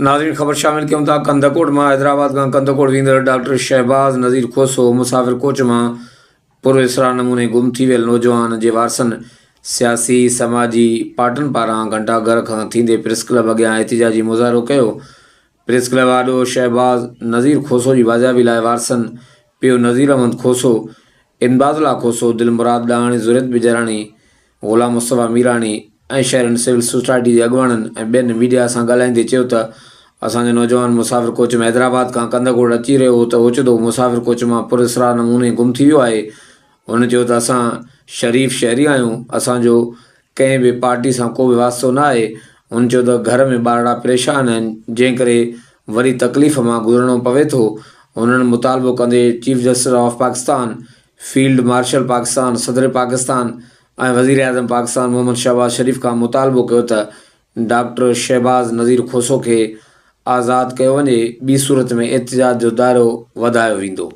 नाज़रीन ख़बर शामिल कयूं था कंदकोट मां हैदराबाद खां कंदकोट वेंदड़ डॉक्टर शहबाज़ नज़ीर खोसो मुसाफ़िर कोच मां पुरअसरार नमूने गुम थी वियल नौजवान जे वारसनि सियासी समाजी पार्टियुनि पारां घंटाघर खां थींदे प्रेस क्लब अॻियां एहतिजाजी मुज़ाहिरो कयो। प्रेस क्लब आॾो शहबाज़ नज़ीर खोसो जी बाज़ियाबी लाइ वारसनि पियो नज़ीर अहमद खोसो, इनबाज़ुल्ला खोसो, दिलमुराद ॾाणी, ज़ुरैत बिजराणी, ग़ुलाम मुस्तफ़ा मीराणी ऐं शहरनि सिविल सोसाइटी जे अॻुवाणनि ऐं ॿियनि मीडिया सां ॻाल्हाईंदे चयो त असांजो नौजवान मुसाफ़िर कोच में हैदराबाद खां कंदकोट अची रहियो हो त ओचितो मुसाफ़िर कोच मां पुरअसरार नमूने गुम थी वियो आहे। हुन चयो त असां शरीफ़ शहरी आहियूं, असांजो कंहिं बि पार्टी सां को बि वास्तो न आहे। हुन चयो त घर में ॿारड़ा परेशान आहिनि, जंहिं करे वरी तकलीफ़ मां गुज़रणो पवे थो। हुननि मुतालबो कंदे chief justice of Pakistan, field marshal Pakistan, सदर पाकिस्तान ऐं वज़ीर आज़म पाकिस्तान मोहम्मद शहबाज़ शरीफ़ खां मुतालबो कयो त डॉक्टर शहबाज़ नज़ीर खोसो खे आज़ादु कयो वञे, ॿी सूरत में एहतिजाज जो दायरो वधायो वेंदो।